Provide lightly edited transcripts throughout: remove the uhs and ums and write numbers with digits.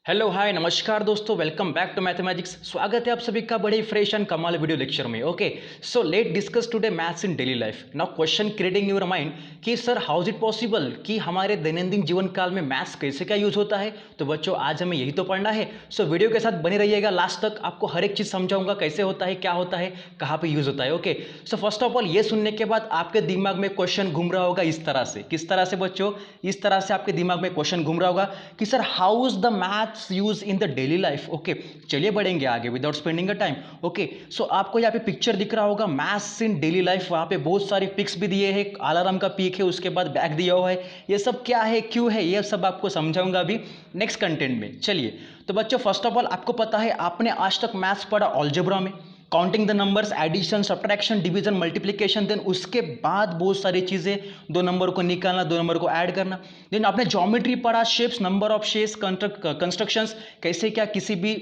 Hello hi नमस्कार दोस्तों, welcome back to mathematics. स्वागत है आप सभी का बड़े फ्रेश एंड कमाल वीडियो लेक्चर में। Okay, so let discuss today maths in daily life. Now question creating your mind कि sir how is it possible कि हमारे दैनंदिन जीवन काल में मैथ्स कैसे क्या यूज होता है। तो बच्चों आज हमें यही तो पढ़ना है। सो वीडियो के साथ बने रहिएगा लास्ट तक, आपको हर एक चीज़ समझाऊंगा कैसे होता है, क्या होता है, कहाँ पर यूज होता है। Okay, so first of all ये सुनने के बाद आपके दिमाग में क्वेश्चन घूम रहा होगा इस तरह से। किस तरह से बच्चों? इस तरह से आपके दिमाग में क्वेश्चन घूम रहा होगा कि sir how is the maths use in the daily life. Okay, चलिए बढ़ेंगे आगे without spending a time. Okay, so आपको यहाँ पे पिक्चर दिख रहा होगा मैथ्स इन डेली लाइफ। वहाँ पे बहुत सारे पिक्स भी दिए हैं, अलार्म का पिक है, उसके बाद बैग दिया हुआ है। ये सब क्या है, क्यों है, ये सब आपको समझाऊंगा अभी नेक्स्ट कंटेंट में। चलिए तो बच्चों फर्स्ट ऑफ ऑल आपको पता है आपने आज तक मैथ्स पढ़ा अलजेब्रा में, counting the numbers, addition, subtraction, division, multiplication. Then उसके बाद बहुत सारी चीज़ें, दो नंबर को निकालना, दो नंबर को ऐड करना। देन आपने ज्योमेट्री पढ़ा, shapes, number of shapes, constructions, कैसे क्या किसी भी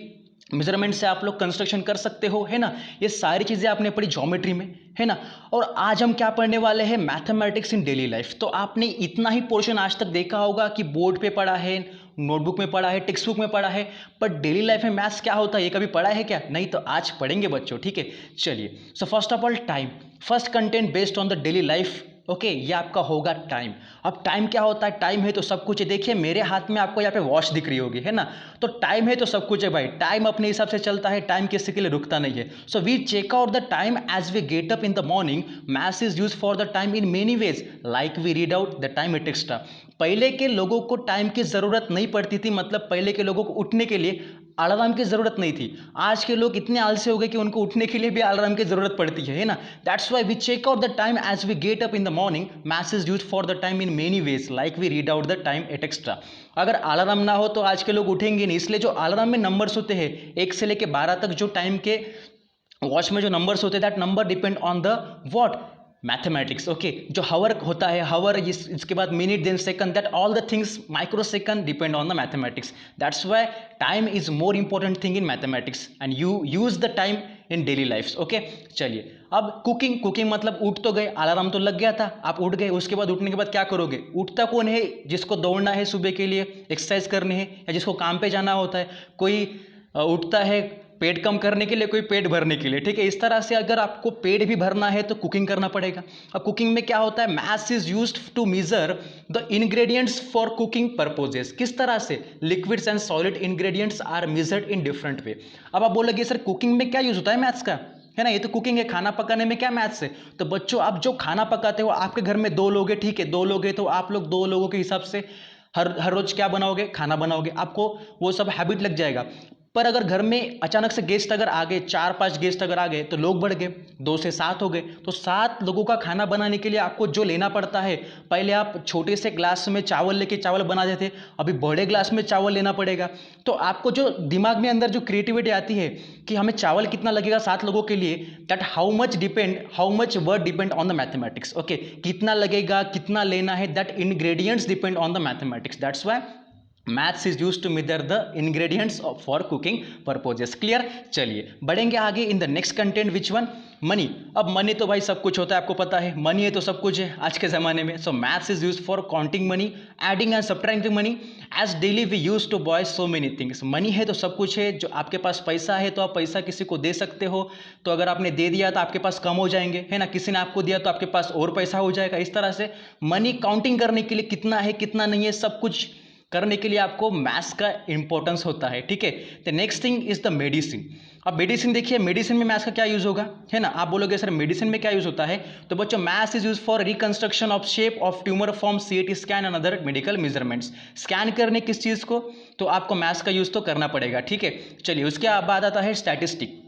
मेजरमेंट से आप लोग कंस्ट्रक्शन कर सकते हो, है ना। ये सारी चीज़ें आपने पढ़ी ज्योमेट्री में, है ना। और आज हम क्या पढ़ने वाले हैं, मैथमेटिक्स इन डेली लाइफ। तो आपने इतना ही पोर्शन आज तक देखा होगा कि बोर्ड पे पढ़ा है, नोटबुक में पढ़ा है, टेक्स्ट बुक में पढ़ा है, पर डेली लाइफ में मैथ्स क्या होता है ये कभी पढ़ा है क्या? नहीं। तो आज पढ़ेंगे बच्चों, ठीक है। चलिए, so first of all time, first content based on the daily life. Okay, ये आपका होगा टाइम। अब टाइम क्या होता है? टाइम है तो सब कुछ है। देखिए मेरे हाथ में आपको यहाँ पे वॉच दिख रही होगी, है ना। तो टाइम है तो सब कुछ है भाई। टाइम अपने हिसाब से चलता है, टाइम किसी के लिए रुकता नहीं है। So we check out the time as we get up in the morning. Maths is use for the time in many ways, like we read out the time at extra. पहले के लोगों को टाइम की ज़रूरत नहीं पड़ती थी, मतलब पहले के लोगों को उठने के लिए अलार्म की ज़रूरत नहीं थी। आज के लोग इतने आलसी हो गए कि उनको उठने के लिए भी अलार्म की ज़रूरत पड़ती है ना। That's why we check out the time as we get up in the morning. Maths is use for the time in many ways, like we read out the time at extra. अगर alarm ना हो तो आज के लोग उठेंगे नहीं, इसलिए जो अलार्म में नंबर्स होते हैं 1 से लेकर 12 तक, जो टाइम के वॉच में जो नंबर्स होते हैं, that number depend on the what, mathematics. Okay, जो हावर होता है, हावर इसके बाद minute, then second, that all the things micro second depend on the mathematics. That's why time is more important thing in mathematics and you use the time in daily life. Okay, चलिए अब cooking. Cooking मतलब उठ तो गए, alarm तो लग गया था, आप उठ गए, उसके बाद उठने के बाद क्या करोगे? उठता कौन है? जिसको दौड़ना है सुबह के लिए, एक्सरसाइज करनी है, या जिसको काम पे जाना होता है। कोई उठता है पेट कम करने के लिए, कोई पेट भरने के लिए, ठीक है। इस तरह से अगर आपको पेट भी भरना है तो कुकिंग करना पड़ेगा। अब कुकिंग में क्या होता है, maths is used to measure the ingredients for cooking purposes. किस तरह से liquids and solid ingredients are measured in different way. अब आप बोलोगे सर कुकिंग में क्या यूज होता है मैथ्स का, है ना, ये तो कुकिंग है, खाना पकाने में क्या मैथ्स है। तो बच्चों आप जो खाना पकाते हो, आपके घर में 2 लोग हैं, ठीक है, 2 लोग हैं, तो आप लोग 2 लोगों के हिसाब से हर रोज क्या बनाओगे, खाना बनाओगे, आपको वो सब हैबिट लग जाएगा। पर अगर घर में अचानक से गेस्ट अगर आ गए, 4-5 गेस्ट अगर आ गए, तो लोग बढ़ गए, 2 से 7 हो गए, तो 7 लोगों का खाना बनाने के लिए आपको जो लेना पड़ता है, पहले आप छोटे से ग्लास में चावल लेके चावल बना देते, अभी बड़े ग्लास में चावल लेना पड़ेगा। तो आपको जो दिमाग में अंदर जो क्रिएटिविटी आती है कि हमें चावल कितना लगेगा 7 लोगों के लिए, that how much word depend on the mathematics. Okay, कितना लगेगा, कितना लेना है, that ingredients depend on the mathematics. That's why maths is use to measure the ingredients for cooking purposes. Clear? चलिए बढ़ेंगे आगे in the next content, which one, money. अब money तो भाई सब कुछ होता है, आपको पता है, मनी है तो सब कुछ है आज के ज़माने में। So maths is use for counting money, adding and subtracting money, as daily we use to buy so many things. Money है तो सब कुछ है, जो आपके पास पैसा है तो आप पैसा किसी को दे सकते हो, तो अगर आपने दे दिया तो आपके पास कम हो जाएंगे, है ना, किसी ने आपको दिया तो आपके पास और पैसा हो जाएगा। इस तरह से मनी काउंटिंग करने के लिए कितना है कितना नहीं है सब कुछ करने के लिए आपको मैथ्स का इंपॉर्टेंस होता है, ठीक है। The next thing is the medicine. अब मेडिसिन देखिए, मेडिसिन में मैथ्स का क्या यूज होगा, है ना। आप बोलोगे सर मेडिसिन में क्या यूज होता है, तो बच्चों maths is use for reconstruction of shape of tumour form, CT scan and other medical measurements. Scan करने किस चीज़ को, तो आपको मैथ्स का यूज तो करना पड़ेगा, ठीक है। चलिए उसके बाद आता है statistic.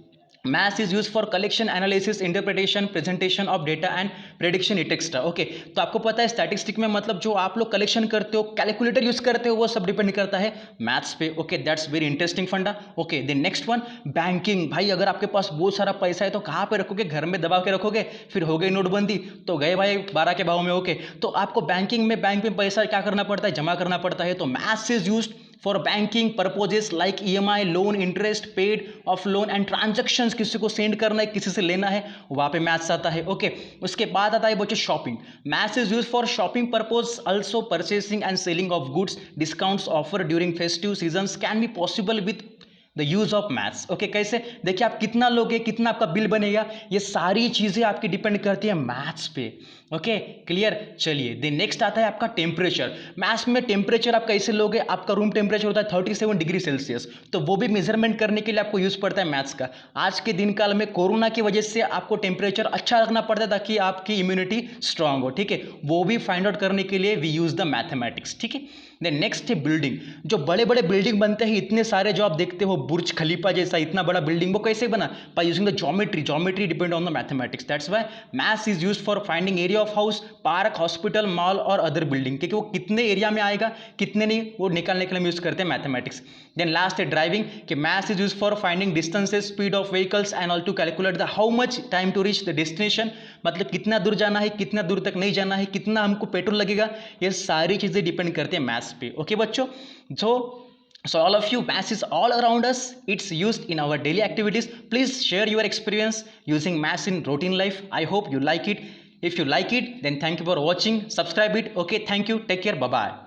Maths is use for collection, analysis, interpretation, presentation of data and prediction it extra. Okay, तो आपको पता है स्टैटिस्टिक में मतलब जो आप लोग कलेक्शन करते हो, कैलकुलेटर यूज करते हो, वो सब डिपेंड करता है मैथ्स पे। Okay, that's very interesting funda. Okay, then next one, banking. भाई अगर आपके पास बहुत सारा पैसा है तो कहाँ पे रखोगे, घर में दबा के रखोगे, फिर हो गई नोटबंदी तो गए भाई 12 के भाव में। ओके, तो आपको बैंक में पैसा क्या करना पड़ता है, जमा करना पड़ता है। तो maths is use for banking purposes like EMI, loan, interest paid of loan and transactions, किसी को सेंड करना है, किसी से लेना है, वहाँ पे मैथ्स आता है। ओके, उसके बाद आता है बच्चों shopping. Maths is use for shopping purpose, also purchasing and selling of goods, discounts offer during festive seasons can be possible with the use of maths. Okay, कैसे? देखिए आप कितना लोगे, कितना आपका बिल बनेगा, ये सारी चीजें आपकी डिपेंड करती है मैथ्स पे। Okay, clear? चलिए देन नेक्स्ट आता है आपका टेम्परेचर। मैथ्स में टेम्परेचर आप कैसे लोगे? आपका रूम टेम्परेचर होता है 37 डिग्री सेल्सियस, तो वो भी मेजरमेंट करने के लिए आपको यूज पड़ता है मैथ्स का। आज के दिन काल में कोरोना की वजह से आपको टेम्परेचर अच्छा रखना पड़ता है ताकि आपकी इम्यूनिटी स्ट्रांग हो, ठीक है? वो भी फाइंड आउट करने के लिए वी यूज द मैथमेटिक्स, ठीक है? देन नेक्स्ट है बिल्डिंग। जो बड़े बड़े बिल्डिंग बनते हैं, इतने सारे जो आप देखते हो बुर्ज खलीफा जैसा इतना बड़ा बिल्डिंग, वो कैसे बना? By using the geometry depend on the mathematics. That's why maths is used for finding area of house, park, hospital, mall और अदर बिल्डिंग, क्योंकि वो कितने एरिया में आएगा, कितने नहीं, वो निकालने के लिए हम यूज करते हैं मैथमेटिक्स। देन लास्ट है ड्राइविंग, कि maths is use for finding distances, speed of vehicles and all to calculate the how much time to reach the destination, मतलब कितना दूर जाना है, कितना दूर तक नहीं जाना है, कितना हमको पेट्रोल लगेगा, ये सारी चीजें डिपेंड करती है मैथ्स पे। ओके बच्चों, so all of you, maths is all around us, it's used in our daily activities. Please share your experience using maths in routine life. I hope you like it. If you like it, then thank you for watching, subscribe it. Okay, thank you, take care, bye bye.